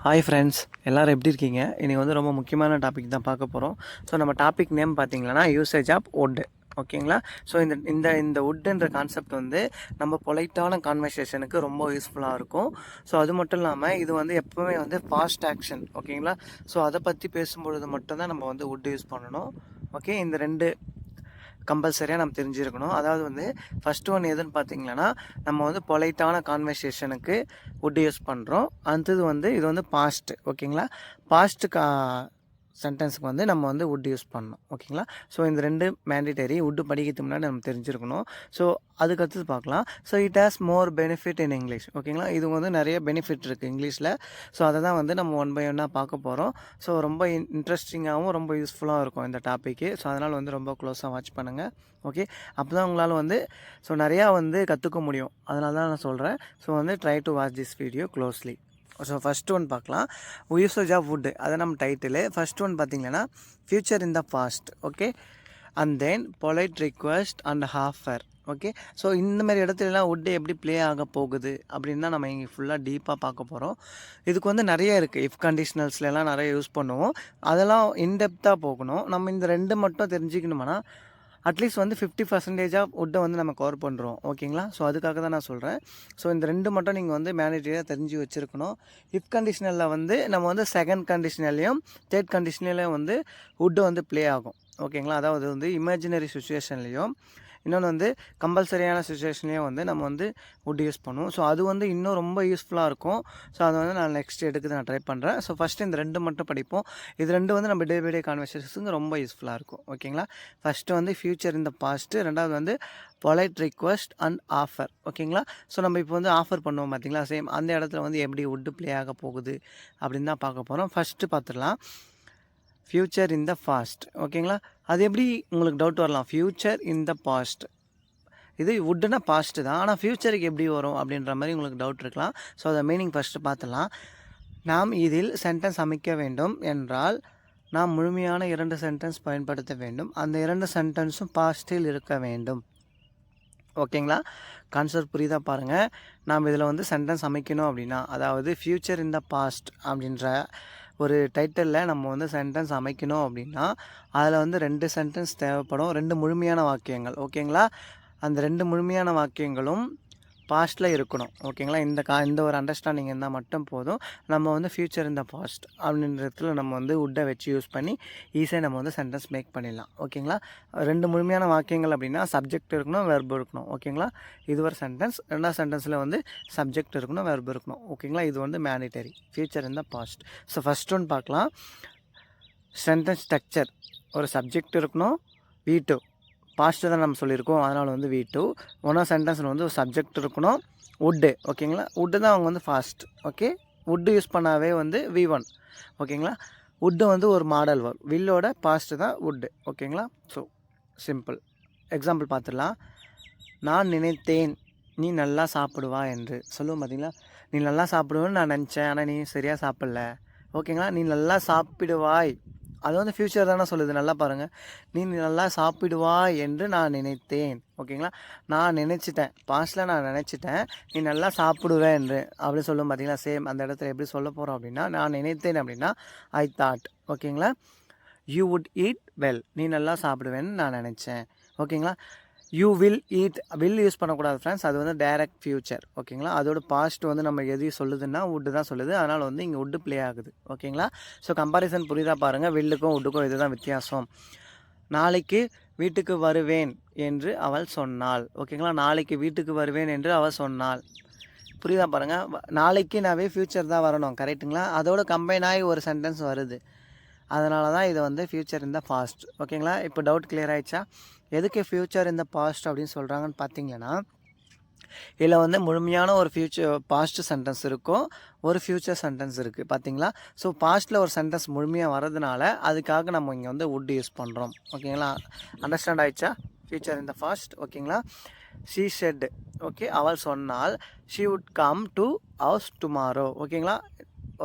Hi friends, எல்லோரும் எப்படி இருக்கீங்க? இன்றைக்கி வந்து ரொம்ப முக்கியமான டாபிக் தான் பார்க்க போகிறோம். ஸோ நம்ம டாபிக் நேம் பார்த்தீங்கன்னா யூசேஜ் ஆஃப் வுட். ஓகேங்களா? ஸோ இந்த இந்த இந்த வுட்டுன்ற கான்செப்ட் வந்து நம்ம பொலைட்டான கான்வர்சேஷனுக்கு ரொம்ப யூஸ்ஃபுல்லாக இருக்கும். ஸோ அது மட்டும் இல்லாமல் இது வந்து எப்போவுமே வந்து ஃபாஸ்ட் ஆக்ஷன். ஓகேங்களா? ஸோ அதை பற்றி பேசும்பொழுது மட்டும்தான் நம்ம வந்து வுட் யூஸ் பண்ணணும். ஓகே, இந்த ரெண்டு கம்பல்சரியாக நம்ம தெரிஞ்சிருக்கணும். அதாவது வந்து ஃபஸ்ட்டு ஒன் எதுன்னு பார்த்தீங்கன்னா, நம்ம வந்து பொலைட்டான கான்வர்சேஷனுக்கு வுட் யூஸ் பண்ணுறோம். அடுத்தது வந்து இது வந்து பாஸ்ட். ஓகேங்களா? பாஸ்ட்டு சென்டென்ஸுக்கு வந்து நம்ம வந்து வுட் யூஸ் பண்ணணும். ஓகேங்களா? ஸோ இந்த ரெண்டு மேண்டிட்டரி. வுட்டு படிக்கிறதுக்கு முன்னாடி நம்ம தெரிஞ்சிருக்கணும். ஸோ அதுக்கடுத்தது பார்க்கலாம். So it has more benefit in English. ஓகேங்களா? இது வந்து நிறைய பெனிஃபிட் இருக்குது இங்கிலீஷில். ஸோ அதை தான் வந்து நம்ம ஒன் பை ஒன்னாக பார்க்க போகிறோம். ஸோ ரொம்ப இன்ட்ரெஸ்டிங்காகவும் ரொம்ப யூஸ்ஃபுல்லாக இருக்கும் இந்த டாப்பிக்கு. ஸோ அதனால் வந்து ரொம்ப க்ளோஸாக வாட்ச் பண்ணுங்கள். ஓகே, அப்போ தான் உங்களால் வந்து நிறையா வந்து கற்றுக்க முடியும். அதனால தான் நான் சொல்கிறேன். ஸோ வந்து try to watch this video closely. So first one பார்க்கலாம். யூசேஜ் ஆஃப் வுட், அதை நம்ம டைட்டிலு. ஃபஸ்ட் ஒன் பார்த்தீங்கன்னா future in the past. Okay, and then polite request and offer. Okay, so இந்த மாதிரி இடத்துலலாம் வுட்டு எப்படி ப்ளே ஆக போகுது அப்படின்னு தான் நம்ம இங்கே ஃபுல்லாக டீப்பாக பார்க்க போகிறோம். இதுக்கு வந்து நிறைய இருக்குது. இஃப் கண்டிஷனல்ஸ்லாம் நிறைய யூஸ் பண்ணுவோம். அதெல்லாம் இன்டெப்த்தாக போகணும். நம்ம இந்த ரெண்டு மட்டும் தெரிஞ்சுக்கணுமானா அட்லீஸ்ட் வந்து 50% ஆஃப் வுட்டை வந்து நம்ம கவர் பண்ணுறோம். ஓகேங்களா? ஸோ அதுக்காக தான் நான் சொல்கிறேன். ஸோ இந்த ரெண்டு மட்டும் நீங்கள் வந்து மேனேஜரியாக தெரிஞ்சு வச்சுருக்கணும். இஃப் கண்டிஷனலில் வந்து நம்ம வந்து செகண்ட் கண்டிஷனல்லையும் தேர்ட் கண்டிஷன்லேயும் வந்து வுட்டு வந்து ப்ளே ஆகும். ஓகேங்களா? அதாவது வந்து இமேஜினரி சுச்சுவேஷன்லேயும் இன்னொன்று வந்து கம்பல்சரியான சுச்சுவேஷன்லேயும் வந்து நம்ம வந்து வுட் யூஸ் பண்ணுவோம். ஸோ அது வந்து இன்னும் ரொம்ப யூஸ்ஃபுல்லாக இருக்கும். ஸோ அதை வந்து நான் நெக்ஸ்ட் எடுக்க நான் ட்ரை பண்ணுறேன். ஸோ ஃபஸ்ட்டு இந்த ரெண்டு மட்டும் படிப்போம். இது ரெண்டு வந்து நம்ம டே பை டே கான்வர்சேஷனுக்கு ரொம்ப யூஸ்ஃபுல்லாக இருக்கும். ஓகேங்களா? ஃபஸ்ட்டு வந்து ஃபியூச்சர் இன் த பாஸ்ட்டு, ரெண்டாவது வந்து பொலைட் ரிக்வெஸ்ட் அண்ட் ஆஃபர். ஓகேங்களா? ஸோ நம்ம இப்போ வந்து ஆஃபர் பண்ணுவோம் பார்த்தீங்களா, சேம் அந்த இடத்துல வந்து எப்படி வுட்டு ப்ளே ஆக போகுது அப்படின்னு தான் பார்க்க போகிறோம். ஃபஸ்ட்டு பார்த்துடலாம் ஃபியூச்சர் இன் த பாஸ்ட். ஓகேங்களா? அது எப்படி உங்களுக்கு டவுட் வரலாம், ஃபியூச்சர் இன் த பாஸ்ட் இது வுட்டுனா பாஸ்ட்டு தான், ஆனால் ஃப்யூச்சருக்கு எப்படி வரும் அப்படின்ற மாதிரி உங்களுக்கு டவுட் இருக்கலாம். ஸோ அதை மீனிங் ஃபஸ்ட்டு பார்த்துலாம். நாம் இதில் சென்டென்ஸ் அமைக்க வேண்டும் என்றால் நாம் முழுமையான 2 சென்டென்ஸ் பயன்படுத்த வேண்டும். அந்த 2 சென்டென்ஸும் பாஸ்ட்டில் இருக்க வேண்டும். ஓகேங்களா? கான்செப்ட் புரியுதா பாருங்கள். நாம் இதில் வந்து சென்டென்ஸ் அமைக்கணும் அப்படின்னா, அதாவது ஃபியூச்சர் இன் த பாஸ்ட் அப்படின்ற ஒரு டைட்டிலில் நம்ம வந்து சென்டென்ஸ் அமைக்கணும் அப்படின்னா அதில் வந்து 2 சென்டென்ஸ் தேவைப்படும், 2 முழுமையான வாக்கியங்கள். ஓகேங்களா? அந்த 2 முழுமையான வாக்கியங்களும் பாஸ்ட்டில் இருக்கணும். ஓகேங்களா? இந்த ஒரு அண்டர்ஸ்டாண்டிங் இருந்தால் மட்டும் போதும். நம்ம வந்து ஃபியூச்சர் இன் த பாஸ்ட் அப்படின்றதுல நம்ம வந்து வுட்டை வச்சு யூஸ் பண்ணி ஈஸியாக நம்ம வந்து சென்டென்ஸ் மேக் பண்ணிடலாம். ஓகேங்களா? 2 முழுமையான வாக்கியங்கள் அப்படின்னா சப்ஜெக்ட் இருக்கணும், வெர்பு இருக்கணும். ஓகேங்களா? இது ஒரு சென்டென்ஸ். ரெண்டாவது சென்டென்ஸில் வந்து சப்ஜெக்ட் இருக்கணும், வெர்பு இருக்கணும். ஓகேங்களா? இது வந்து mandatory future in the past. So first one பார்க்கலாம். Sentence structure. ஒரு சப்ஜெக்ட் இருக்கணும், V2 பாஸ்ட்டு தான் நம்ம சொல்லியிருக்கோம், அதனால் வந்து V2. ஒன்றாவது சென்டென்ஸில் வந்து ஒரு சப்ஜெக்ட் இருக்கணும், வுட்டு. ஓகேங்களா? வுட்டு தான் அவங்க வந்து ஃபாஸ்ட். ஓகே, வுட்டு யூஸ் பண்ணாவே வந்து V1. ஓகேங்களா? வுட்டு வந்து ஒரு மாடல் வரும். வில்லோட பாஸ்ட்டு தான் வுட்டு. ஓகேங்களா? ஸோ சிம்பிள் எக்ஸாம்பிள் பார்த்துடலாம். நான் நினைத்தேன் நீ நல்லா சாப்பிடுவா என்று சொல்லுவோம் பார்த்தீங்களா. நீ நல்லா சாப்பிடுவேன்னு நான் நினச்சேன், ஆனால் நீ சரியாக சாப்பிடல. ஓகேங்களா? நீ நல்லா சாப்பிடுவாய், அது வந்து ஃப்யூச்சர் தானே சொல்லுது. நல்லா பாருங்கள். நீ நல்லா சாப்பிடுவாய் என்று நான் நினைத்தேன். ஓகேங்களா? நான் நினச்சிட்டேன், பாஸ்ட்டில் நான் நினச்சிட்டேன் நீ நல்லா சாப்பிடுவேன் என்று அப்படி சொல்லும் பார்த்தீங்களா. சேம் அந்த இடத்துல எப்படி சொல்ல போகிறோம் அப்படின்னா, நான் நினைத்தேன் அப்படின்னா ஐ தாட். ஓகேங்களா? யூ வுட் ஈட் வெல், நீ நல்லா சாப்பிடுவேன்னு நான் நினச்சேன். ஓகேங்களா? You will eat, will use பண்ணக்கூடாது ஃப்ரெண்ட்ஸ், அது வந்து டைரக்ட் ஃபியூச்சர். ஓகேங்களா? அதோட பாஸ்ட் வந்து நம்ம எதையும் சொல்லுதுன்னா வுட்டு தான் சொல்லுது, அதனால் வந்து இங்கே வுட்டு ப்ளே ஆகுது. ஓகேங்களா? ஸோ கம்பாரிசன் புரியுதா பாருங்கள். வில்லுக்கும் வுட்டுக்கும் இதுதான் வித்தியாசம். நாளைக்கு வீட்டுக்கு வருவேன் என்று அவள் சொன்னாள். ஓகேங்களா? நாளைக்கு வீட்டுக்கு வருவேன் என்று அவள் சொன்னாள். புரியுதா பாருங்கள். நாளைக்குனாவே ஃப்யூச்சர் தான் வரணும், கரெக்டுங்களா? அதோட கம்பைன் ஆகி ஒரு சென்டென்ஸ் வருது, அதனால தான் இது வந்து ஃபியூச்சர் இன் த பாஸ்ட். ஓகேங்களா? இப்போ டவுட் கிளியர் ஆகிடுச்சா? எதுக்கு ஃபியூச்சர் இன் த பாஸ்ட் அப்படின்னு சொல்கிறாங்கன்னு பார்த்தீங்கன்னா, இதில் வந்து முழுமையான ஒரு பாஸ்ட் சென்டென்ஸ் இருக்கும், ஒரு ஃப்யூச்சர் சென்டென்ஸ் இருக்குது பார்த்தீங்களா. ஸோ பாஸ்ட்டில் ஒரு சென்டென்ஸ் முழுமையாக வரதுனால அதுக்காக நம்ம இங்கே வந்து வுட் யூஸ் பண்ணுறோம். ஓகேங்களா? அண்டர்ஸ்டாண்ட் ஆகிடுச்சா? Future in the past. ஓகேங்களா? ஷீ ஷெட், ஓகே, அவள் சொன்னால் she would come to house tomorrow. ஓகேங்களா?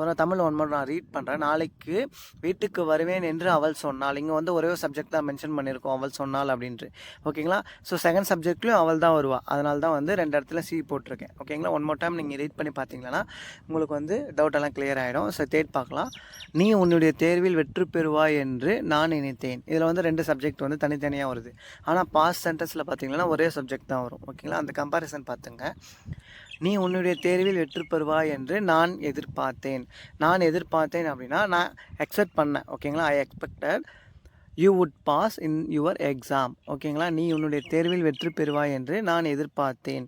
ஒரு தமிழ் ஒன் மோர் நான் ரீட் பண்ணுறேன். நாளைக்கு வீட்டுக்கு வருவேன் என்று அவள் சொன்னாள். இங்கே வந்து ஒரே ஒரு சப்ஜெக்ட் தான் மென்ஷன் பண்ணியிருக்கோம், அவள் சொன்னாள் அப்படின்ட்டு. ஓகேங்களா? ஸோ செகண்ட் சப்ஜெக்ட்லையும் அவள் தான் வருவா. அதனால தான் வந்து 2 இடத்துல சி போட்டிருக்கேன். ஓகேங்களா? ஒன் மோர் டைம் நீங்கள் ரீட் பண்ணி பார்த்தீங்கன்னா உங்களுக்கு வந்து டவுட் எல்லாம் கிளியர் ஆகிடும். ஸோ தேர்ட் பார்க்கலாம். நீ உன்னுடைய தேர்வில் வெற்றி பெறுவாய் என்று நான் நினைத்தேன். இதில் வந்து 2 சப்ஜெக்ட் வந்து தனித்தனியாக வருது. ஆனால் பாஸ்ட் சென்டென்ஸில் பார்த்தீங்கன்னா ஒரே சப்ஜெக்ட் தான் வரும். ஓகேங்களா? அந்த கம்பேரிசன் பார்த்துங்க. நீ உன்னுடைய தேர்வில் வெற்றி பெறுவாய் என்று நான் எதிர்பார்த்தேன் அப்படின்னா நான் எக்ஸ்பெக்ட் பண்ணேன். ஓகேங்களா? I expected you would pass in your exam. ஓகேங்களா? நீ உன்னுடைய தேர்வில் வெற்றி பெறுவாய் என்று நான் எதிர்பார்த்தேன்.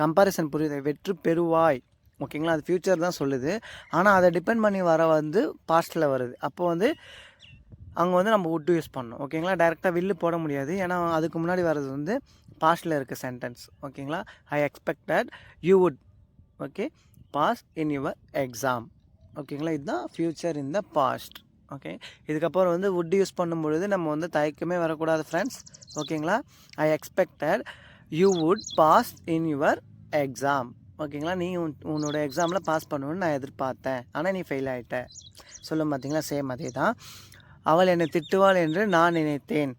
கம்பேரிசன் புரியுது. வெற்றி பெறுவாய், ஓகேங்களா? அது ஃப்யூச்சர் தான் சொல்லுது. ஆனால் அதை டிபெண்ட் பண்ணி வர வந்து பாஸ்ட்டில் வருது. அப்போ வந்து அங்கே வந்து நம்ம வுட் யூஸ் பண்ணணும். ஓகேங்களா? டைரெக்டாக வில்லு போட முடியாது. ஏன்னா அதுக்கு முன்னாடி வர்றது வந்து பாஸ்ட்டில் இருக்க சென்டென்ஸ். ஓகேங்களா? I expected you would okay pass in your exam. ஓகேங்களா? இதுதான் future in the past. Okay, இதுக்கப்புறம் வந்து வுட் யூஸ் பண்ணும்பொழுது நம்ம வந்து தயக்கமே வரக்கூடாது ஃப்ரெண்ட்ஸ். ஓகேங்களா? I expected you would pass in your exam. ஓகேங்களா? நீ உன்னோட எக்ஸாமில் பாஸ் பண்ணுவேன்னு நான் எதிர்பார்த்தேன், ஆனால் நீ ஃபெயில் ஆகிட்ட. சொல்லும் பார்த்தீங்களா? சேம் அதே தான். அவள் என்னை திட்டுவாள் என்று நான் நினைத்தேன்.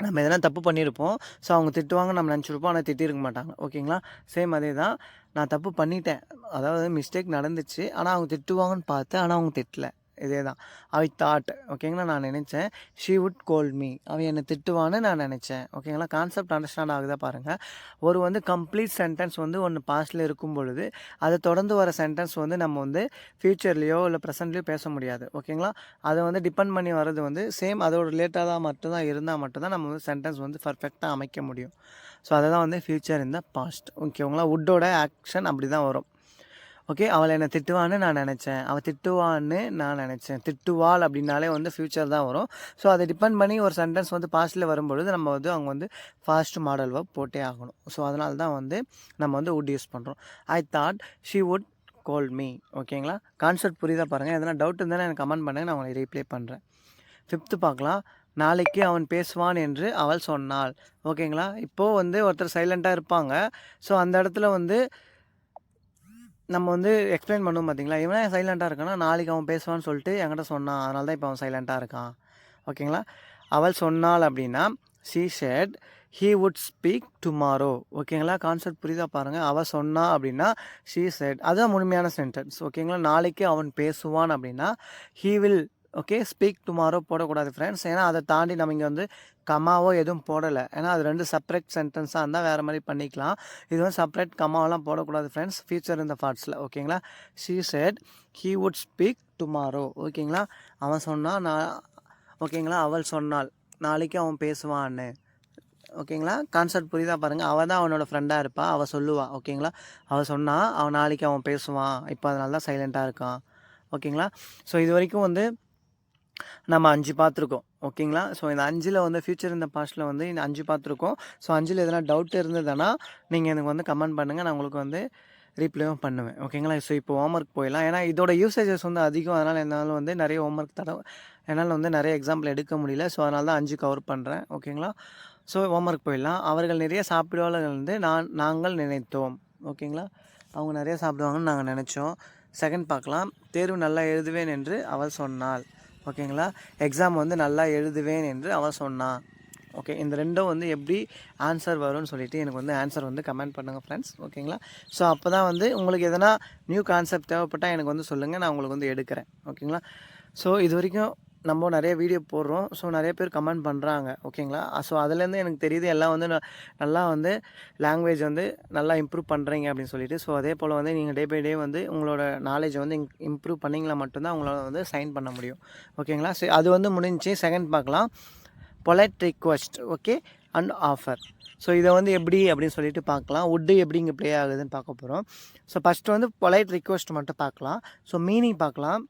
நம்ம எதனா தப்பு பண்ணியிருப்போம். ஸோ அவங்க திட்டுவாங்க நம்ம நினச்சிருப்போம், ஆனால் திட்டிருக்க மாட்டாங்க. ஓகேங்களா? சேம் அதே தான். நான் தப்பு பண்ணிட்டேன், அதாவது மிஸ்டேக் நடந்துச்சு, ஆனால் அவங்க திட்டுவாங்கன்னு பார்த்தேன், ஆனால் அவங்க திட்டலை. இதே தான். I thought. ஓகேங்களா? நான் நினச்சேன். She would goal me. அவள் என்னை திட்டுவான்னு நான் நினச்சேன். ஓகேங்களா? கான்செப்ட் அண்டர்ஸ்டாண்ட் ஆகுதா பாருங்கள். ஒரு வந்து கம்ப்ளீட் சென்டென்ஸ் வந்து ஒன்று பாஸ்ட்டில் இருக்கும் பொழுது அதை தொடர்ந்து வர சென்டென்ஸ் வந்து நம்ம வந்து ஃப்யூச்சர்லேயோ இல்லை ப்ரெசென்ட்லேயோ பேச முடியாது. ஓகேங்களா? அதை வந்து டிபெண்ட் பண்ணி வர்றது வந்து சேம் அதோட ரிலேட்டாக மட்டும்தான் இருந்தால் மட்டும்தான் நம்ம வந்து சென்டென்ஸ் வந்து பர்ஃபெக்டாக அமைக்க முடியும். ஸோ அதை தான் வந்து ஃப்யூச்சர் இன் த பாஸ்ட். ஓகேங்களா? வுட்டோட ஆக்ஷன் அப்படி தான் வரும். ஓகே, அவள் என்னை திட்டுவான்னு நான் நினச்சேன், அவள் திட்டுவான்னு நான் நினச்சேன். திட்டுவாள் அப்படின்னாலே வந்து ஃப்யூச்சர் தான் வரும். ஸோ அதை டிபெண்ட் பண்ணி ஒரு சென்டென்ஸ் வந்து பாஸ்ட்டில் வரும்பொழுது நம்ம வந்து அவங்க வந்து ஃபாஸ்ட் மாடல் வர்ப் போட்டே ஆகணும். ஸோ அதனால தான் வந்து நம்ம வந்து வுட் யூஸ் பண்ணுறோம். I thought she would call me. ஓகேங்களா? கான்செப்ட் புரியுதா பாருங்கள். எதனா டவுட் இருந்தால் எனக்கு கமெண்ட் பண்ணுங்கள், நான் உங்களுக்கு ரீப்ளே பண்ணுறேன். 5th பார்க்கலாம். நாளைக்கு அவன் பேசுவான் என்று அவள் சொன்னாள். ஓகேங்களா? இப்போது வந்து ஒருத்தர் சைலண்ட்டாக இருப்பாங்க. ஸோ அந்த இடத்துல வந்து நம்ம வந்து எக்ஸ்பிளைன் பண்ணுவோம் பார்த்தீங்களா? இவன் ஏன் சைலண்ட்டாக இருக்கான்னா, நாளைக்கு அவன் பேசுவான்னு சொல்லிட்டு என்கிட்ட சொன்னான், அதனால தான் இப்போ அவன் சைலண்ட்டாக இருக்கான். ஓகேங்களா? அவள் சொன்னாள் அப்படின்னா she said he would speak tomorrow. ஓகேங்களா? கான்செப்ட் புரியுதா பாருங்கள். அவள் சொன்னா அப்படின்னா ஷீ செட், அதுதான் முழுமையான சென்டென்ஸ். ஓகேங்களா? நாளைக்கு அவன் பேசுவான் அப்படின்னா he will okay speak tomorrow போடக்கூடாது ஃப்ரெண்ட்ஸ். ஏன்னா அதை தாண்டி நம்ம இங்கே வந்து கமாவோ எதுவும் போடலை. ஏன்னா அது 2 செப்பரேட் சென்டென்ஸாக இருந்தால் வேறு மாதிரி பண்ணிக்கலாம். இது வந்து செப்பரேட் கமாவெல்லாம் போடக்கூடாது ஃப்ரெண்ட்ஸ், ஃபியூச்சர் இந்த பார்ட்ஸில். ஓகேங்களா? She said he would speak tomorrow. ஓகேங்களா? அவன் சொன்னான் நான் ஓகேங்களா? அவள் சொன்னாள் நாளைக்கு அவன் பேசுவான்னு. ஓகேங்களா? கான்செப்ட் புரியுதா பாருங்கள். அவள் தான் அவனோட ஃப்ரெண்டாக இருப்பாள், அவள் சொல்லுவாள். ஓகேங்களா? அவள் சொன்னால் அவன் நாளைக்கு அவன் பேசுவான், இப்போ அதனால தான் சைலண்ட்டாக இருக்கான். ஓகேங்களா? ஸோ இது வரைக்கும் வந்து நம்ம 5 பார்த்துருக்கோம். ஓகேங்களா? ஸோ இந்த 5ல் வந்து ஃப்யூச்சர் இந்த பாஸ்ட்டில் வந்து இந்த 5 பார்த்துருக்கோம். ஸோ 5ல் எதனா டவுட் இருந்ததுன்னா நீங்கள் எனக்கு வந்து கமெண்ட் பண்ணுங்கள், நான் உங்களுக்கு வந்து ரீப்ளேவும் பண்ணுவேன். ஓகேங்களா? ஸோ இப்போ ஹோம்ஒர்க் போயிடலாம். ஏன்னா இதோட யூசேஜஸ் வந்து அதிகம், அதனால் என்னால் வந்து நிறைய ஹோம்ஒர்க் என்னால் வந்து நிறைய எக்ஸாம்பிள் எடுக்க முடியல. ஸோ அதனால தான் 5 கவர் பண்ணுறேன். ஓகேங்களா? ஸோ ஹோம்ஒர்க் போயிடலாம். அவர்கள் நிறைய சாப்பிடுவார்கள் வந்து நாங்கள் நினைத்தோம். ஓகேங்களா? அவங்க நிறைய சாப்பிடுவாங்கன்னு நாங்கள் நினச்சோம். செகண்ட் பார்க்கலாம். தேர்வு நல்லா எழுதுவேன் என்று அவள் சொன்னாள். ஓகேங்களா? எக்ஸாம் வந்து நல்லா எழுதுவேன் என்று அவள் சொன்னான். ஓகே, இந்த 2ம் வந்து எப்படி ஆன்சர் வரும்னு சொல்லிவிட்டு எனக்கு வந்து ஆன்சர் வந்து கமெண்ட் பண்ணுங்கள் ஃப்ரெண்ட்ஸ். ஓகேங்களா? ஸோ அப்போ தான் வந்து உங்களுக்கு எதனா நியூ கான்செப்ட் தேவைப்பட்டால் எனக்கு வந்து சொல்லுங்கள், நான் உங்களுக்கு வந்து எடுக்கிறேன். ஓகேங்களா? ஸோ இது வரைக்கும் நம்ம நிறைய வீடியோ போடுறோம். ஸோ நிறைய பேர் கமெண்ட் பண்ணுறாங்க. ஓகேங்களா? ஸோ அதுலேருந்து எனக்கு தெரியுது எல்லாம் வந்து நல்லா வந்து லாங்குவேஜ் வந்து நல்லா இம்ப்ரூவ் பண்ணுறீங்க அப்படின்னு சொல்லிட்டு. ஸோ அதே போல் வந்து நீங்கள் டே பை டே வந்து உங்களோட நாலேஜை வந்து இம்ப்ரூவ் பண்ணிங்களா மட்டும்தான் உங்களால் வந்து சைன் பண்ண முடியும். ஓகேங்களா? ஸோ அது வந்து முடிஞ்சு. செகண்ட் பார்க்கலாம். Polite request okay and offer. So இதை வந்து எப்படி அப்படின்னு சொல்லிட்டு பார்க்கலாம். வுட்டு எப்படி இங்கே ப்ளே ஆகுதுன்னு பார்க்க போகிறோம். ஸோ ஃபஸ்ட்டு வந்து பொலைட் ரிக்வெஸ்ட் மட்டும் பார்க்கலாம். ஸோ மீனிங் பார்க்கலாம்.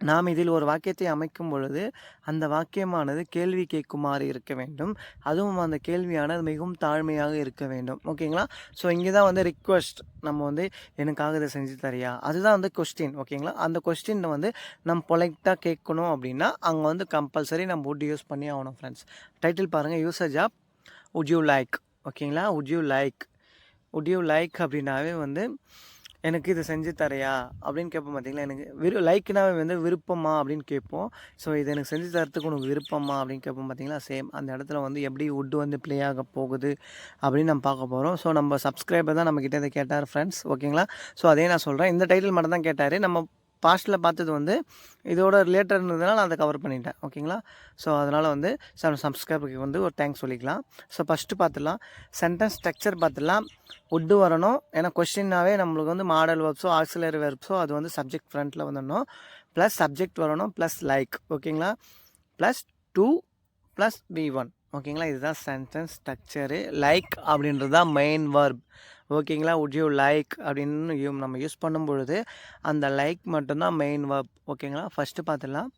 நாம் இதில் ஒரு வாக்கியத்தை அமைக்கும் பொழுது அந்த வாக்கியமானது கேள்வி கேட்குமாறு இருக்க வேண்டும். அதுவும் அந்த கேள்வியானது மிகவும் தாழ்மையாக இருக்க வேண்டும். ஓகேங்களா? ஸோ இங்கே தான் வந்து ரிக்வெஸ்ட், நம்ம வந்து எனக்காக இதை செஞ்சு தரியா, அதுதான் வந்து கொஸ்டின். ஓகேங்களா? அந்த கொஸ்டினை வந்து நம்ம பொலைட்டாக கேட்கணும் அப்படின்னா அங்கே வந்து கம்பல்சரி நம்ம வுட் யூஸ் பண்ணி ஆகணும் ஃப்ரெண்ட்ஸ். டைட்டில் பாருங்கள். Usage of would you like. ஓகேங்களா? வுட் யூ லைக் அப்படின்னாவே வந்து எனக்கு இது செஞ்சு தரையா அப்படின்னு கேட்போம் பார்த்தீங்களா. எனக்கு லைக்னாவே வந்து விருப்பமா அப்படின்னு கேட்போம். ஸோ இது எனக்கு செஞ்சு தரத்துக்கு உனக்கு விருப்பமா அப்படின்னு கேட்போம் பார்த்தீங்களா. சேம் அந்த இடத்துல வந்து எப்படி வுட் வந்து ப்ளே ஆக போகுது அப்படின்னு நம்ம பார்க்க போகிறோம். ஸோ நம்ம சப்ஸ்கிரைபர் தான் நம்மக்கிட்ட இதை கேட்டார் ஃப்ரெண்ட்ஸ், ஓகேங்களா. ஸோ அதே நான் சொல்கிறேன், இந்த டைட்டில் மட்டும் தான் கேட்டார். நம்ம பாஸ்ட்டில் பார்த்தது வந்து இதோட ரிலேட்டட் இருந்ததுனால நான் அதை கவர் பண்ணிட்டேன், ஓகேங்களா. ஸோ அதனால் வந்து சப்ஸ்கிரைபருக்கு வந்து ஒரு தேங்க்ஸ் சொல்லிக்கலாம். ஸோ ஃபஸ்ட்டு பார்த்துடலாம், சென்டென்ஸ் ஸ்ட்ரக்சர் பார்த்துடலாம். வுட்டு வரணும், ஏன்னா கொஸ்டின்னாவே நம்மளுக்கு வந்து மாடல் வெர்ப்ஸோ ஆக்சிலரி வெர்ப்ஸோ அது வந்து சப்ஜெக்ட் ஃப்ரண்ட்டில் வந்துடணும். ப்ளஸ் சப்ஜெக்ட் வரணும், ப்ளஸ் லைக், ஓகேங்களா. ப்ளஸ் 2 ப்ளஸ் V1, ஓகேங்களா. இதுதான் சென்டென்ஸ் ஸ்ட்ரக்சரு. லைக் அப்படின்றது தான் மெயின் வெர்ப், ஓகேங்களா. வுட் யூ லைக் அப்படின்னு நம்ம யூஸ் பண்ணும் பொழுது அந்த லைக் மட்டும்தான் மெயின் வெர்ப், ஓகேங்களா. ஃபஸ்ட்டு பார்த்துடலாம்,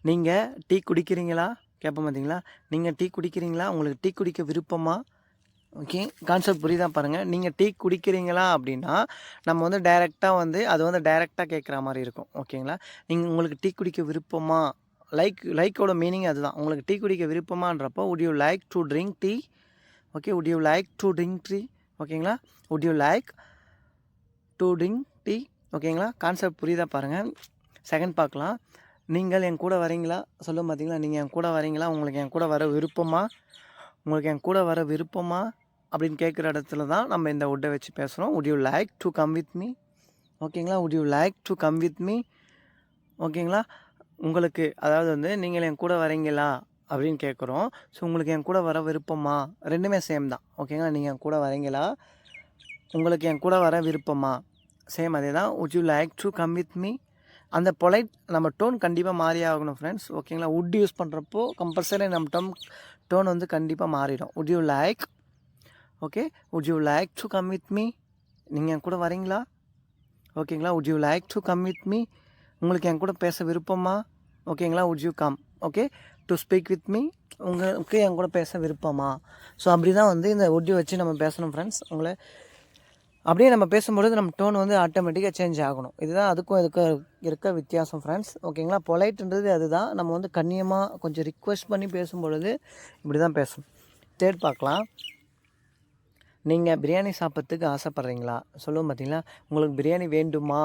நீங்கள் டீ குடிக்கிறீங்களா கேட்போம் பார்த்தீங்களா. நீங்கள் டீ குடிக்கிறீங்களா, உங்களுக்கு டீ குடிக்க விருப்பமா, ஓகே. கான்செப்ட் புரியுதா பாருங்கள். நீங்கள் டீ குடிக்கிறீங்களா அப்படின்னா நம்ம வந்து டைரெக்டாக வந்து அது வந்து டைரெக்டாக கேட்குற மாதிரி இருக்கும், ஓகேங்களா. உங்களுக்கு டீ குடிக்க விருப்பமா, லைக்கோட மீனிங் அதுதான். உங்களுக்கு டீ குடிக்க விருப்பமான்றப்போ would you like to drink tea, okay. Would you like to drink tea, ஓகேங்களா. Would you like to drink tea, ஓகேங்களா. கான்செப்ட் புரியுதா பாருங்கள். செகண்ட் பார்க்கலாம், நீங்கள் என் கூட வரீங்களா சொல்லும் பார்த்தீங்களா. நீங்கள் என் கூட வரீங்களா, உங்களுக்கு என் கூட வர விருப்பமா, உங்களுக்கு என் கூட வர விருப்பமா அப்படின்னு கேட்குற இடத்துல தான் நம்ம இந்த வுட்டை வச்சு பேசுகிறோம். Would you like to come with me, ஓகேங்களா. Would you like to come with me, ஓகேங்களா. உங்களுக்கு அதாவது வந்து நீங்கள் என் கூட வரீங்களா அப்படின்னு கேட்குறோம். ஸோ உங்களுக்கு என் கூட வர விருப்பமா, ரெண்டுமே சேம் தான், ஓகேங்களா. நீங்கள் என் கூட வரீங்களா, உங்களுக்கு என் கூட வர விருப்பமா, சேம் அதே தான். Would you like to come with me. அந்த பொலைட் நம்ம டோன் கண்டிப்பாக மாறி ஆகணும் ஃப்ரெண்ட்ஸ், ஓகேங்களா. வுட் யூஸ் பண்ணுறப்போ கம்பல்சரி நம்ம டோன் வந்து கண்டிப்பாக மாறிடும். Would you like, okay. Would you like to come with me, நீங்கள் என் கூட வரீங்களா, ஓகேங்களா. Would you like to come with me, உங்களுக்கு என் கூட பேச விருப்பமா, ஓகேங்களா. Would you come, okay, to speak with me, உங்களுக்கு என் கூட பேச விருப்பமா. ஸோ அப்படி தான் வந்து இந்த வுட் யூ வச்சு நம்ம பேசணும் ஃப்ரெண்ட்ஸ். உங்களை அப்படியே நம்ம பேசும்பொழுது நம்ம டோன் வந்து ஆட்டோமேட்டிக்காக சேஞ்ச் ஆகணும். இதுதான் அதுக்கும் இதுக்கு இருக்க வித்தியாசம் ஃப்ரெண்ட்ஸ், ஓகேங்களா. பொலைட்ன்றது அதுதான், நம்ம வந்து கண்ணியமாக கொஞ்சம் ரிக்வெஸ்ட் பண்ணி பேசும்பொழுது இப்படி தான் பேசணும். தேர்ட் பார்க்கலாம், நீங்கள் பிரியாணி சாப்பிட்றதுக்கு ஆசைப்பட்றீங்களா சொல்லுவோம் பார்த்தீங்களா. உங்களுக்கு பிரியாணி வேண்டுமா,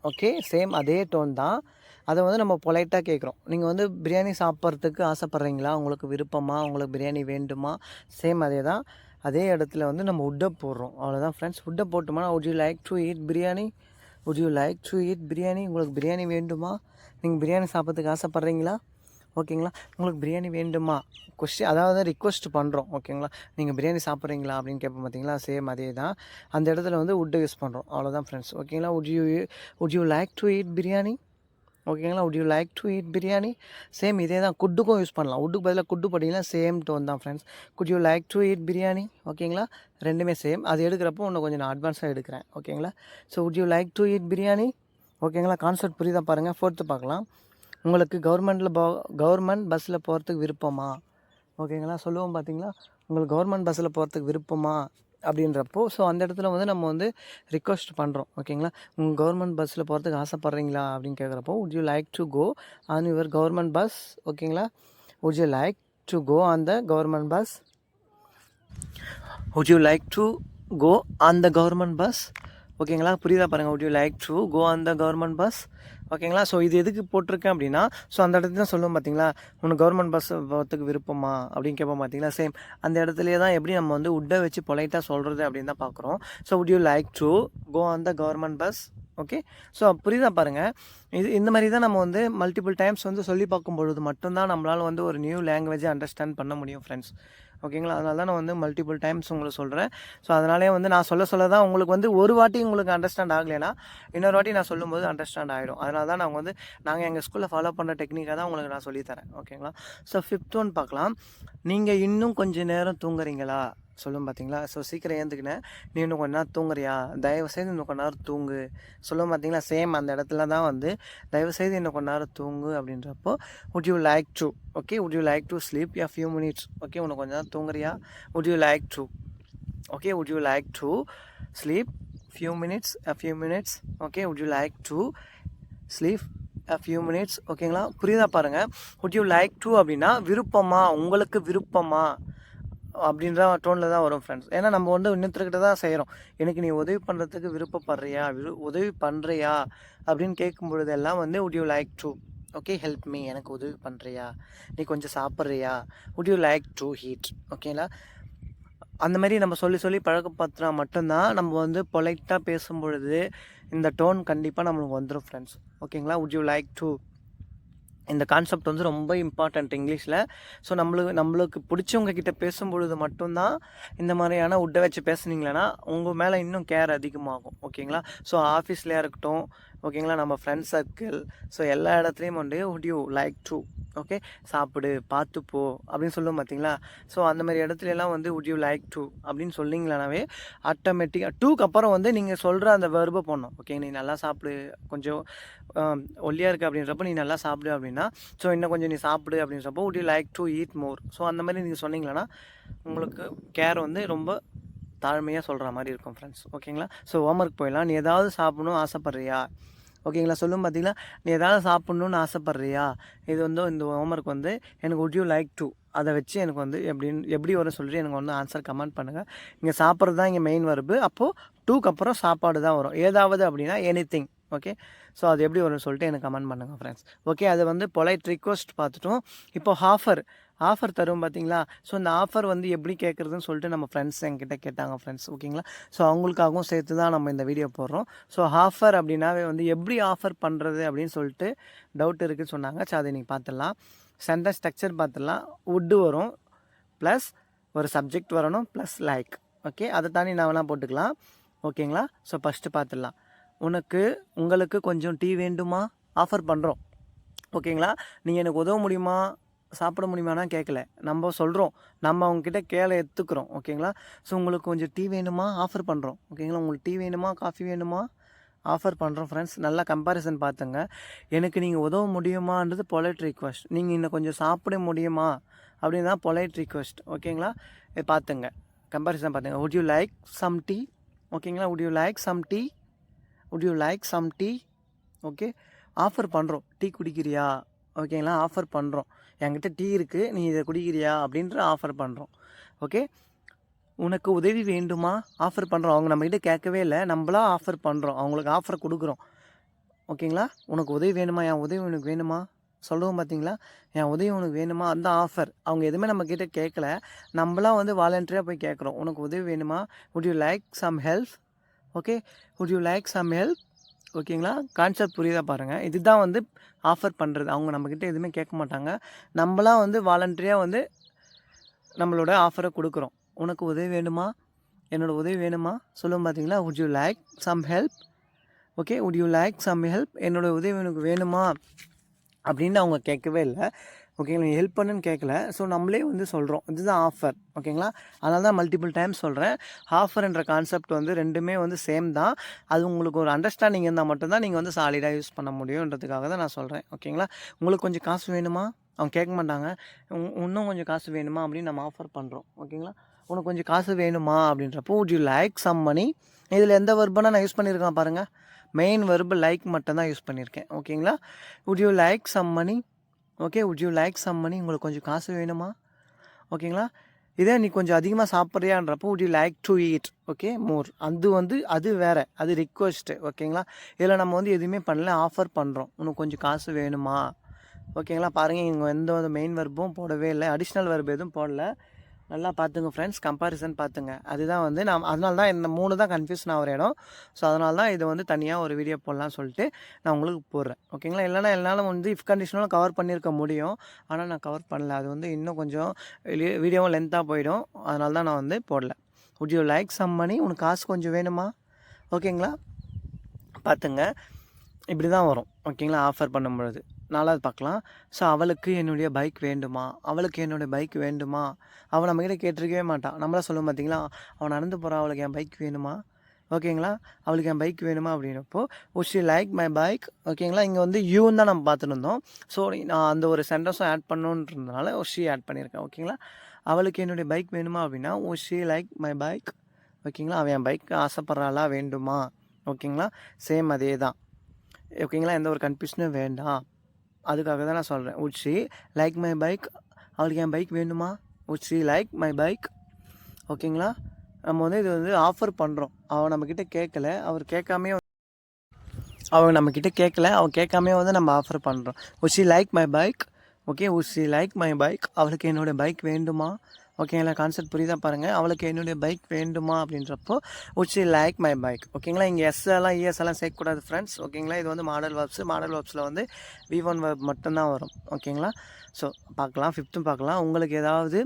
ஓகே. சேம் அதே டோன் தான், அதை வந்து நம்ம பொலைட்டாக கேட்குறோம். நீங்கள் வந்து பிரியாணி சாப்பிட்றதுக்கு ஆசைப்பட்றீங்களா, உங்களுக்கு விருப்பமா, உங்களுக்கு பிரியாணி வேண்டுமா, சேம் அதே தான். அதே இடத்துல வந்து நம்ம வுட்டை போடுறோம், அவ்வளோதான் ஃப்ரெண்ட்ஸ். வுட்டை போட்டோம்னா would you like to eat biryani, would you like to eat biryani, உங்களுக்கு பிரியாணி வேண்டுமா, நீங்கள் பிரியாணி சாப்பிட்றதுக்கு ஆசைப்பட்றீங்களா, ஓகேங்களா. உங்களுக்கு பிரியாணி வேண்டுமா அதாவது ரிக்வெஸ்ட் பண்ணுறோம், ஓகேங்களா. நீங்கள் பிரியாணி சாப்பிட்றீங்களா அப்படின்னு கேட்போம் பார்த்தீங்களா. சேம் அதே தான், அந்த இடத்துல வந்து வுட்டை யூஸ் பண்ணுறோம், அவ்வளோதான் ஃப்ரெண்ட்ஸ், ஓகேங்களா. Would you like to eat biryani, ஓகேங்களா. Would you like to eat biryani, same இதே தான். குட்டுக்கும் யூஸ் பண்ணலாம், வுட்டுக்கு பதிலாக குட்டு போட்டிங்கன்னா சேம் டோன் தான் friends. Could you like to eat biryani, ஓகேங்களா. ரெண்டுமே சேம். அது எடுக்கிறப்போ இன்னும் கொஞ்சம் நான் அட்வான்ஸாக எடுக்கிறேன், ஓகேங்களா. So would you like to eat biryani, ஓகேங்களா. கான்செப்ட் புரியுதா பாருங்கள். ஃபோர்த்து பார்க்கலாம், உங்களுக்கு கவர்மெண்ட் பஸ்ஸில் போகிறதுக்கு விருப்பமா, ஓகேங்களா. சொல்லுவோம் பார்த்தீங்களா, உங்களுக்கு கவர்மெண்ட் பஸ்ஸில் போகிறதுக்கு விருப்பமா அப்படின்றப்போ ஸோ அந்த இடத்துல வந்து நம்ம வந்து ரிக்வெஸ்ட் பண்ணுறோம், ஓகேங்களா. உங்கள் கவர்மெண்ட் பஸ்ஸில் போகிறதுக்கு ஆசைப்பட்றீங்களா அப்படின்னு கேட்குறப்போ would you like to go on your government bus, ஓகேங்களா. Would you like to go on the government bus, would you like to go on the government bus, ஓகேங்களா. புரியுதா பாருங்கள். Would you like to go on the government bus, ஓகேங்களா. So இது எதுக்கு போட்டிருக்கேன் அப்படின்னா so அந்த இடத்துல தான் சொல்லுவோம் பார்த்தீங்களா, உனக்கு கவர்மெண்ட் பஸ் போகிறதுக்கு விருப்பமா அப்படின்னு கேட்போம் பார்த்தீங்களா. சேம் அந்த இடத்துலையே தான் எப்படி நம்ம வந்து வுட்டை வச்சு பொலைட்டாக சொல்கிறது அப்படின்னு தான் பார்க்குறோம். So would you like to go on the government bus, okay. So புரியுதா பாருங்கள். இந்த மாதிரி தான் நம்ம வந்து மல்டிபிள் டைம்ஸ் வந்து சொல்லி பார்க்கும்பொழுது மட்டும்தான் நம்மளால் வந்து ஒரு நியூ லாங்குவேஜை அண்டர்ஸ்டாண்ட் பண்ண முடியும் ஃப்ரெண்ட்ஸ், ஓகேங்களா. அதனால தான் நான் வந்து மல்டிபிள் டைம்ஸ் உங்களுக்கு சொல்கிறேன். ஸோ அதனாலே வந்து நான் சொல்ல தான் உங்களுக்கு வந்து ஒரு வாட்டி உங்களுக்கு அண்டர்ஸ்டாண்ட் ஆகலைன்னா இன்னொரு வாட்டி நான் சொல்லும்போது அண்டர்ஸ்டாண்ட் ஆகிடும். அதனால தான் நாங்கள் எங்கள் ஸ்கூலில் ஃபாலோ பண்ணுற டெக்னிக்காக தான் உங்களுக்கு நான் சொல்லித்தரேன், ஓகேங்களா. ஸோ 5th ஒன் பார்க்கலாம், நீங்கள் இன்னும் கொஞ்சம் நேரம் தூங்குறீங்களா சொல்லும் பார்த்தீங்களா. ஸோ சீக்கிரம் ஏந்துக்கினேன், நீ இன்னும் கொஞ்ச நேரம் தூங்குறியா, தயவுசெய்து இன்னும் கொஞ்ச நேரம் தூங்கு சொல்லும் பார்த்தீங்களா. சேம் அந்த இடத்துல தான் வந்து தயவுசெய்து இன்னும் கொஞ்ச நேரம் தூங்கு அப்படின்றப்போ would you like to, okay. Would you like to sleep a few minutes, okay. இன்னும் கொஞ்சம் நேரம் தூங்குறியா, would you like to, okay. Would you like to sleep a few minutes, okay. Would you like to sleep a few minutes, ஓகேங்களா. புரியுதா பாருங்கள். Would you like to அப்படின்னா விருப்பமா, உங்களுக்கு விருப்பமா, அப்படின்ற டோனில் தான் வரும் ஃப்ரெண்ட்ஸ். ஏன்னா நம்ம வந்து இன்னொருத்தர்கிட்ட தான் செய்கிறோம். எனக்கு நீ உதவி பண்ணுறதுக்கு விருப்பப்படுறியா, உதவி பண்ணுறியா அப்படின்னு கேட்கும் பொழுதெல்லாம் வந்து would you like to okay help me, எனக்கு உதவி பண்ணுறியா, நீ கொஞ்சம் சாப்பிட்றியா, would you like to eat ஓகேங்களா. அந்த மாதிரி நம்ம சொல்லி சொல்லி பழக்கப்படுத்தினா மட்டும்தான் நம்ம வந்து பொலைட்டாக பேசும் பொழுது இந்த டோன் கண்டிப்பாக நம்மளுக்கு வந்துடும் ஃப்ரெண்ட்ஸ் ஓகேங்களா. வுட் யூ லைக் டு இந்த கான்செப்ட் வந்து ரொம்ப இம்பார்ட்டண்ட் இங்கிலீஷில். ஸோ நம்மளுக்கு பிடிச்சவங்க கிட்ட பேசும்பொழுது மட்டும்தான் இந்த மாதிரியான வுட்டை வச்சு பேசுனீங்களன்னா உங்கள் மேலே இன்னும் கேர் அதிகமாகும் ஓகேங்களா. ஸோ ஆஃபீஸ்லேயே இருக்கட்டும் ஓகேங்களா, நம்ம ஃப்ரெண்ட்ஸ் சர்க்கிள், ஸோ எல்லா இடத்துலையும் வந்து would you like to okay சாப்பிடு பார்த்துப்போ அப்படின்னு சொல்லுவோம் பார்த்தீங்களா. ஸோ அந்த மாதிரி இடத்துலலாம் வந்து வுட் யூ லைக் டு அப்படின்னு சொல்லிங்களானாவே ஆட்டோமேட்டிக்காக டூக்கு அப்புறம் வந்து நீங்கள் சொல்கிற அந்த வெர்பை போடணும். ஓகே நீ நல்லா சாப்பிடு, கொஞ்சம் ஒல்லியாக இருக்குது அப்படின்றப்போ நீ நல்லா சாப்பிடு அப்படின்னா, ஸோ இன்னும் கொஞ்சம் நீ சாப்பிடு அப்படின்றப்போ would you like to eat more. So அந்த மாதிரி நீங்கள் சொன்னீங்களன்னா உங்களுக்கு கேர் வந்து ரொம்ப தாழ்மையாக சொல்கிற மாதிரி இருக்கும் ஃப்ரெண்ட்ஸ் ஓகேங்களா. ஸோ ஹோம்ஒர்க் போயிடலாம். நீ ஏதாவது சாப்பிடணும்னு ஆசைப்பட்றியா ஓகேங்களா, சொல்லும் பார்த்தீங்களா, நீ எதாவது சாப்பிட்ணுன்னு ஆசைப்பட்றியா, இது வந்து இந்த ஹோம்ஒர்க் வந்து எனக்கு வுட் யூ லைக் டு அதை வச்சு எனக்கு வந்து எப்படி வரும் சொல்லிட்டு எனக்கு வந்து ஆன்சர் கமெண்ட் பண்ணுங்கள். இங்கே சாப்பிட்றது தான் இங்கே மெயின் வருது. அப்போது டூக்கு அப்புறம் சாப்பாடு தான் வரும். ஏதாவது அப்படின்னா எனிதிங் ஓகே. ஸோ அது எப்படி வரும்னு சொல்லிட்டு எனக்கு கமெண்ட் பண்ணுங்கள் ஃப்ரெண்ட்ஸ் ஓகே. அது வந்து பொலைட் ரிக்வஸ்ட் பார்த்துட்டோம். இப்போ ஆஃபர் தரும் பார்த்தீங்களா. ஸோ இந்த ஆஃபர் வந்து எப்படி கேட்குறதுன்னு சொல்லிட்டு நம்ம ஃப்ரெண்ட்ஸ் என்கிட்ட கேட்டாங்க ஃப்ரெண்ட்ஸ் ஓகேங்களா. ஸோ அவங்களுக்காகவும் சேர்த்து தான் நம்ம இந்த வீடியோ போடுறோம். ஸோ ஆஃபர் அப்படின்னாவே வந்து எப்படி ஆஃபர் பண்ணுறது அப்படின்னு சொல்லிட்டு டவுட் இருக்குதுன்னு சொன்னாங்க. ஸோ அதை நீங்கள் பார்த்துடலாம். சென்டென்ஸ் ஸ்ட்ரக்சர் பார்த்துடலாம். வுட்டு வரும் ப்ளஸ் ஒரு சப்ஜெக்ட் வரணும் ப்ளஸ் லைக் ஓகே. அதை தாண்டி நான் வேணால் போட்டுக்கலாம் ஓகேங்களா. ஸோ ஃபஸ்ட்டு பார்த்துடலாம். உங்களுக்கு கொஞ்சம் டீ வேண்டுமா, ஆஃபர் பண்ணுறோம் ஓகேங்களா. நீங்கள் எனக்கு உதவ முடியுமா, சாப்பிட முடியுமானா கேட்கல, நம்ம சொல்கிறோம், நம்ம அவங்கக்கிட்ட எடுத்துக்கிறோம் ஓகேங்களா. ஸோ உங்களுக்கு கொஞ்சம் டீ வேணுமா, ஆஃபர் பண்ணுறோம் ஓகேங்களா. உங்களுக்கு டீ வேணுமா, காஃபி வேணுமா, ஆஃபர் பண்ணுறோம் ஃப்ரெண்ட்ஸ். நல்லா கம்பேரிசன் பார்த்துங்க. எனக்கு நீங்கள் உதவ முடியுமான்றது பொலைட் ரிக்வெஸ்ட். நீங்கள் இன்னும் கொஞ்சம் சாப்பிட முடியுமா அப்படின்னு தான் பொலைட் ரிக்வெஸ்ட் ஓகேங்களா. பார்த்துங்க, கம்பேரிசன் பார்த்துங்க. Would you like some tea ஓகேங்களா. Would you like some tea, would you like some tea okay. Offer பண்ணுறோம், டீ குடிக்கிறியா ஓகேங்களா. ஆஃபர் பண்ணுறோம், என்கிட்ட டீ இருக்குது, நீ இதை குடிக்கிறியா அப்படின்ற ஆஃபர் பண்ணுறோம் ஓகே. உனக்கு உதவி வேண்டுமா, ஆஃபர் பண்ணுறோம். அவங்க நம்மகிட்ட கேட்கவே இல்லை, நம்மளா ஆஃபர் பண்ணுறோம், அவங்களுக்கு ஆஃபர் கொடுக்குறோம் ஓகேங்களா. உனக்கு உதவி வேணுமா, என் உதவி உனக்கு வேணுமா சொல்லுவோம் பார்த்தீங்களா, என் உதவி உனக்கு வேணுமா, அந்த ஆஃபர். அவங்க எதுவுமே நம்மக்கிட்ட கேட்கல, நம்மளாம் வந்து வாலண்டரியாக போய் கேட்குறோம். உனக்கு உதவி வேணுமா, would you like some help okay. Would you like some help ஓகேங்களா. கான்செப்ட் புரியுதா பாருங்கள். இதுதான் வந்து ஆஃபர் பண்ணுறது. அவங்க நம்மக்கிட்ட எதுவுமே கேட்க மாட்டாங்க, நம்மளாம் வந்து வாலண்டரியாக வந்து நம்மளோட ஆஃபரை கொடுக்குறோம். உனக்கு உதவி வேணுமா, என்னோடய உதவி வேணுமா சொல்லுவோம் பார்த்தீங்களா. Would you like some help okay. Would you like some help, என்னோடய உதவி உனக்கு வேணுமா அப்படின்னு அவங்க கேட்கவே இல்லை ஓகேங்களா. ஹெல்ப் பண்ணுன்னு கேட்கல. ஸோ நம்மளே வந்து சொல்கிறோம், இதுதான் ஆஃபர் ஓகேங்களா. அதனால தான் மல்டிபிள் டைம்ஸ் சொல்கிறேன். ஆஃபர்ன்ற கான்செப்ட் வந்து ரெண்டுமே வந்து சேம் தான். அது உங்களுக்கு ஒரு அண்டர்ஸ்டாண்டிங் இருந்தால் மட்டும்தான் நீங்கள் வந்து சாலிடாக யூஸ் பண்ண முடியுன்றதுக்காக தான் நான் சொல்கிறேன் ஓகேங்களா. உங்களுக்கு கொஞ்சம் காசு வேணுமா, அவங்க கேட்க மாட்டாங்க, இன்னும் கொஞ்சம் காசு வேணுமா அப்படின்னு நம்ம ஆஃபர் பண்ணுறோம் ஓகேங்களா. உனக்கு கொஞ்சம் காசு வேணுமா அப்படின்றப்போ would you like some money. இதில் எந்த வெர்பனா நான் யூஸ் பண்ணியிருக்கேன் பாருங்கள், மெயின் வெர்பு லைக் மட்டும்தான் யூஸ் பண்ணியிருக்கேன் ஓகேங்களா. Would you like some money okay. Would you like some money, உங்களுக்கு கொஞ்சம் காசு வேணுமா ஓகேங்களா. இதே நீ கொஞ்சம் அதிகமாக சாப்பிட்றியான்றப்போ would you like to eat okay more. அது வேறு, அது ரிக்வெஸ்ட்டு ஓகேங்களா. இதில் நம்ம வந்து எதுவுமே பண்ணல, ஆஃபர் பண்ணுறோம், உனக்கு கொஞ்சம் காசு வேணுமா ஓகேங்களா. பாருங்கள், இங்கே எந்த மெயின் வெர்பும் போடவே இல்லை, அடிஷ்னல் வெர்பு எதுவும் போடல. நல்லா பார்த்துங்க ஃப்ரெண்ட்ஸ், கம்பேரிசன் பார்த்துங்க. அதுதான் வந்து அதனால தான் இந்த 3 தான் கன்ஃபியூஷன் ஆகிற இடம். ஸோ அதனால தான் இது வந்து தனியாக ஒரு வீடியோ போடலாம்னு சொல்லிட்டு நான் உங்களுக்கு போடுறேன் ஓகேங்களா. இல்லைனா என்னால் வந்து இஃப் கண்டிஷனலும் கவர் பண்ணியிருக்க முடியும், ஆனால் நான் கவர் பண்ணல. அது வந்து இன்னும் கொஞ்சம் வீடியோவும் லென்த்தாக போயிடும், அதனால தான் நான் வந்து போடல. Would you like some money, உனக்கு காசு கொஞ்சம் வேணுமா ஓகேங்களா. பார்த்துங்க, இப்படி தான் வரும் ஓகேங்களா ஆஃபர் பண்ணும்பொழுது. 4வது பார்க்கலாம். ஸோ அவளுக்கு என்னுடைய பைக் வேண்டுமா, அவளுக்கு என்னுடைய பைக் வேண்டுமா. அவள் நம்மக்கிட்ட கேட்டிருக்கவே மாட்டான், நம்மளாம் சொல்லுவோம் பார்த்தீங்களா, அவன் நடந்து போகிறான், அவளுக்கு என் பைக் வேணுமா ஓகேங்களா. அவளுக்கு என் பைக் வேணுமா அப்படின்னப்போ would she like my bike ஓகேங்களா. இங்கே வந்து யூன்னு தான் நம்ம பார்த்துட்டு இருந்தோம். ஸோ நான் அந்த ஒரு சென்டென்ஸும் ஆட் பண்ணணுன்றதுனால ஒரு ஷி ஆட் பண்ணியிருக்கேன் ஓகேங்களா. அவளுக்கு என்னுடைய பைக் வேணுமா அப்படின்னா would she like my bike ஓகேங்களா. அவன் என் பைக் ஆசைப்பட்றாளா, வேண்டுமா ஓகேங்களா. சேம் அதே தான் ஓகேங்களா, எந்த ஒரு கன்ஃபியூஷனும் வேண்டாம். அதுக்காக தான் நான் சொல்கிறேன். Would she like my bike, அவளுக்கு என் பைக் வேணுமா, would she like my bike ஓகேங்களா. நம்ம வந்து இது வந்து ஆஃபர் பண்ணுறோம். அவன் நம்மக்கிட்ட கேட்கல, அவங்க நம்மக்கிட்ட கேட்கல, அவன் கேட்காமே வந்து நம்ம ஆஃபர் பண்ணுறோம். would she like my bike? Okay, would she like my bike? அவளுக்கு என்னுடைய பைக் வேண்டுமா? ஓகேங்களா, கான்செப்ட் புரியுதா பாருங்கள். அவளுக்கு என்னுடைய பைக் வேண்டுமா அப்படின்றப்போ would she like my bike? ஓகேங்களா. இங்கே எல்லாம் இஎஸ் எல்லாம் சேர்க்கக்கூடாது ஃப்ரெண்ட்ஸ். ஓகேங்களா. இது வந்து மாடல் வேர்ப்ஸில் வந்து V1 வேர்ப் மட்டும்தான் வரும். ஓகேங்களா. ஸோ பார்க்கலாம், 5th பார்க்கலாம். உங்களுக்கு ஏதாவது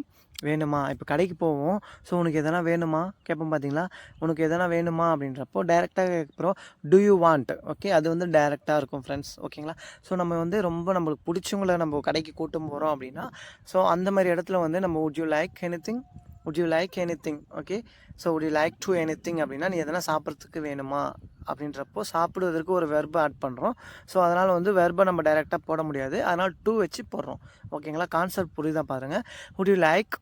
வேணுமா? இப்போ கடைக்கு போவோம். ஸோ உனக்கு எதனா வேணுமா கேட்போம் பார்த்தீங்களா. உனக்கு எதனா வேணுமா அப்படின்றப்போ டைரெக்டாக கேட்குறோம், டு யூ வாண்ட். ஓகே, அது வந்து டைரெக்டாக இருக்கும் ஃப்ரெண்ட்ஸ். ஓகேங்களா. ஸோ நம்ம வந்து ரொம்ப நம்மளுக்கு பிடிச்சவங்கள நம்ம கடைக்கு கூட்டும் போகிறோம் அப்படின்னா, ஸோ அந்த மாதிரி இடத்துல வந்து நம்ம would you like anything, would you like anything. Okay, so would you like to anything அப்படின்னா நீ எதனா சாப்பிட்றதுக்கு வேணுமா அப்படின்றப்போ சாப்பிடுவதற்கு ஒரு வெர்பை ஆட் பண்ணுறோம். ஸோ அதனால் வந்து வெர்பை நம்ம டைரெக்டாக போட முடியாது, அதனால் டு வச்சு போடுறோம். ஓகேங்களா, கான்செப்ட் புரியுதா பாருங்கள். would you like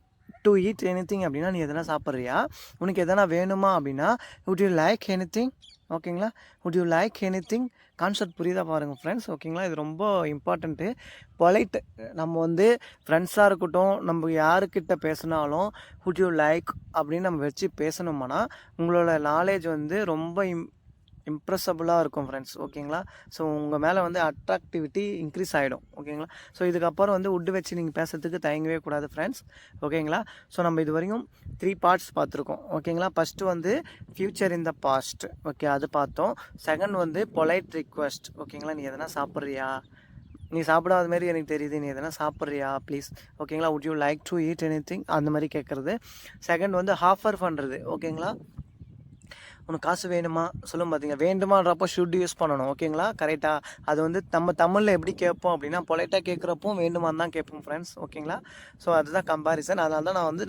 to eat anything அப்படின்னா நீ எதனா சாப்பிட்றியா, உனக்கு எதனா வேணுமா அப்படின்னா would you like anything. ஓகேங்களா, would you like anything. Concept புரியுதா பாருங்கள் ஃப்ரெண்ட்ஸ். ஓகேங்களா, இது ரொம்ப இம்பார்ட்டண்ட்டு. பொலைட் நம்ம வந்து ஃப்ரெண்ட்ஸாக இருக்கட்டும், நம்ம யாருக்கிட்ட பேசினாலும் would you like அப்படின்னு நம்ம வச்சு பேசணுமானா உங்களோட நாலேஜ் வந்து ரொம்ப இம்ப்ரெஸபிளாக இருக்கும் ஃப்ரெண்ட்ஸ். ஓகேங்களா. ஸோ உங்கள் மேலே வந்து அட்ராக்டிவிட்டி இன்க்ரீஸ் ஆகிடும். ஓகேங்களா. ஸோ இதுக்கப்புறம் வந்து உட்டு வச்சு நீங்கள் பேசுறதுக்கு தயங்கவே கூடாது ஃப்ரெண்ட்ஸ். ஓகேங்களா. ஸோ நம்ம இது வரைக்கும் 3 பார்ட்ஸ் பார்த்துருக்கோம். ஓகேங்களா. ஃபஸ்ட்டு வந்து future in the past. Okay, அது பார்த்தோம். செகண்ட் வந்து பொலைட் ரிக்வெஸ்ட். ஓகேங்களா, நீ எதனா சாப்பிட்றியா, நீ சாப்பிடாத மாதிரி எனக்கு தெரியுது, நீ எதனா சாப்பிட்றியா ப்ளீஸ். ஓகேங்களா, would you like to eat anything அந்த மாதிரி கேட்குறது. செகண்ட் வந்து ஆஃபர் பண்ணுறது. ஓகேங்களா, உனக்கு காசு வேணுமா சொல்லும் பார்த்தீங்க, வேண்டுமான்றப்போ ஷுட் யூஸ் பண்ணணும். ஓகேங்களா, கரெக்டாக. அது வந்து நம்ம தமிழில் எப்படி கேட்போம் அப்படின்னா பொலைட்டாக கேட்குறப்போ வேண்டுமான்னு தான் கேட்போம் ஃப்ரெண்ட்ஸ். ஓகேங்களா. ஸோ அதுதான் கம்பாரிசன். அதனால தான் நான் வந்து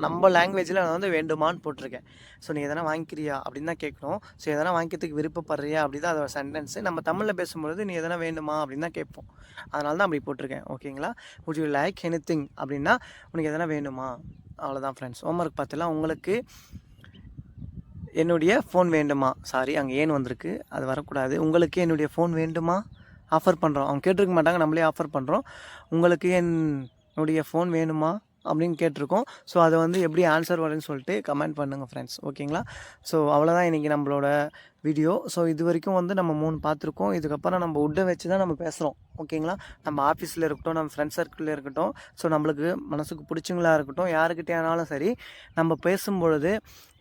நம்ம லாங்குவேஜில் நான் வந்து வேண்டுமான்னு போட்டிருக்கேன். ஸோ நீ எதனா வாங்கிக்கிறியா அப்படின்னு தான் கேட்கணும். ஸோ எதனா வாங்கிக்கிறதுக்கு விருப்பப்படுறியா அப்படி தான் அதோட சென்டென்ஸு. நம்ம தமிழில் பேசும்பொழுது நீ எதனா வேணுமா அப்படின்னு தான் கேட்போம். அதனால தான் அப்படி போட்டிருக்கேன். ஓகேங்களா. would you like anything அப்படின்னா உனக்கு எதனா வேணுமா, அவ்வளோதான் ஃப்ரெண்ட்ஸ். ஹோம்ஒர்க் பார்த்துலாம். உங்களுக்கு என்னுடைய ஃபோன் வேண்டுமா, சாரி அங்கே ஏன் வந்திருக்கு, அது வரக்கூடாது. உங்களுக்கு என்னுடைய ஃபோன் வேண்டுமா ஆஃபர் பண்ணுறோம். அவங்க கேட்டிருக்க மாட்டாங்க, நம்மளே ஆஃபர் பண்ணுறோம். உங்களுக்கு என்னுடைய ஃபோன் வேணுமா அப்படின்னு கேட்டிருக்கோம். ஸோ அதை வந்து எப்படி ஆன்சர் வரும்னு சொல்லிட்டு கமெண்ட் பண்ணுங்கள் ஃப்ரெண்ட்ஸ். ஓகேங்களா. ஸோ அவ்வளோதான் இன்றைக்கி நம்மளோட வீடியோ. ஸோ இது வரைக்கும் வந்து நம்ம 3 பார்த்துருக்கோம். இதுக்கப்புறம் நம்ம உட்டை வச்சு தான் நம்ம பேசுகிறோம். ஓகேங்களா, நம்ம ஆஃபீஸில் இருக்கட்டும், நம்ம ஃப்ரெண்ட்ஸ் சர்க்கிளில் இருக்கட்டும், ஸோ நம்மளுக்கு மனசுக்கு பிடிச்சவங்களா இருக்கட்டும், யாருக்கிட்டேனாலும் சரி, நம்ம பேசும்பொழுது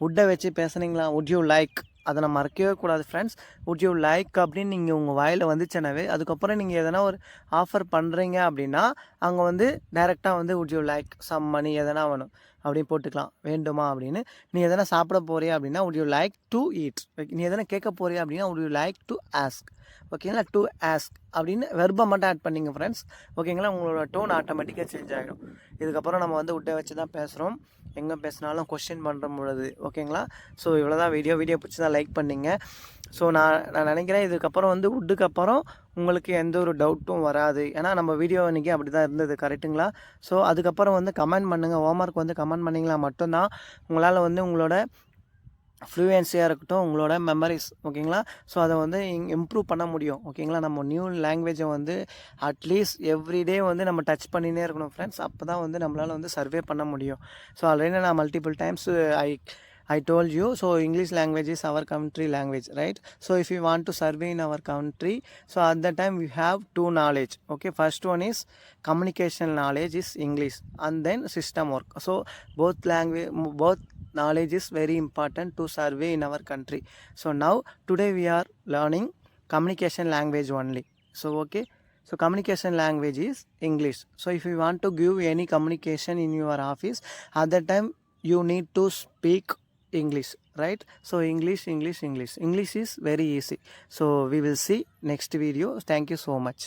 உட்டை வச்சு பேசுனீங்களா, would you like அதை நம்ம மறக்கவே கூடாது ஃப்ரெண்ட்ஸ். would you like அப்படின்னு நீங்கள் உங்கள் வாயில் வந்துச்சுனாவே அதுக்கப்புறம் நீங்கள் எதனா ஒரு ஆஃபர் பண்ணுறீங்க அப்படின்னா அங்கே வந்து டைரெக்டாக வந்து would you like some money எதனா வேணும் அப்படின்னு போட்டுக்கலாம், வேண்டுமா அப்படின்னு. நீ எதனா சாப்பிட போறியா அப்படின்னா would you like to eat. நீ எதனா கேட்க போறியா அப்படின்னா would you like to ask. ஓகேங்களா, டு ஆஸ்க் அப்படின்னு வெர்பை மட்டும் ஆட் பண்ணிங்க ஃப்ரெண்ட்ஸ். ஓகேங்களா, உங்களோட டோன் ஆட்டோமேட்டிக்காக சேஞ்ச் ஆகிடும். இதுக்கப்புறம் நம்ம வந்து உட்டை வச்சு தான் பேசுகிறோம், எங்கே பேசினாலும் கொஸ்டின் பண்ணுற பொழுது. ஓகேங்களா. ஸோ இவ்வளோதான் வீடியோ பிடிச்சி தான் லைக் பண்ணிங்க. ஸோ நான் நினைக்கிறேன் இதுக்கப்புறம் வந்து உட்டுக்கு அப்புறம் உங்களுக்கு எந்த ஒரு டவுட்டும் வராது. ஏன்னா நம்ம வீடியோ இன்றைக்கி அப்படி தான் இருந்தது, கரெக்டுங்களா. ஸோ அதுக்கப்புறம் வந்து கமெண்ட் பண்ணுங்கள். ஹோம்ஒர்க் வந்து கமெண்ட் பண்ணிங்களா மட்டும்தான் உங்களால் வந்து உங்களோட ஃப்ளூயன்சியாக இருக்கட்டும், உங்களோட மெமரிஸ். ஓகேங்களா. ஸோ அதை வந்து இம்ப்ரூவ் பண்ண முடியும். ஓகேங்களா, நம்ம நியூ லாங்குவேஜை வந்து அட்லீஸ்ட் எவ்ரிடே வந்து நம்ம டச் பண்ணினே இருக்கணும் ஃப்ரெண்ட்ஸ். அப்போ தான் வந்து நம்மளால் வந்து சர்வே பண்ண முடியும். ஸோ ஆல்ரெடி நான் multiple times I told you, so English language is our country language, right? So if you want to survey in our country, so at that time we have 2 knowledge. Okay, first one is communication knowledge is English, and then system work. So both knowledge is very important to survey in our country. So now today we are learning communication language only. So okay, so communication language is English. So if you want to give any communication in your office, at that time you need to speak English, right? So English is very easy. So we will see next video. Thank you so much.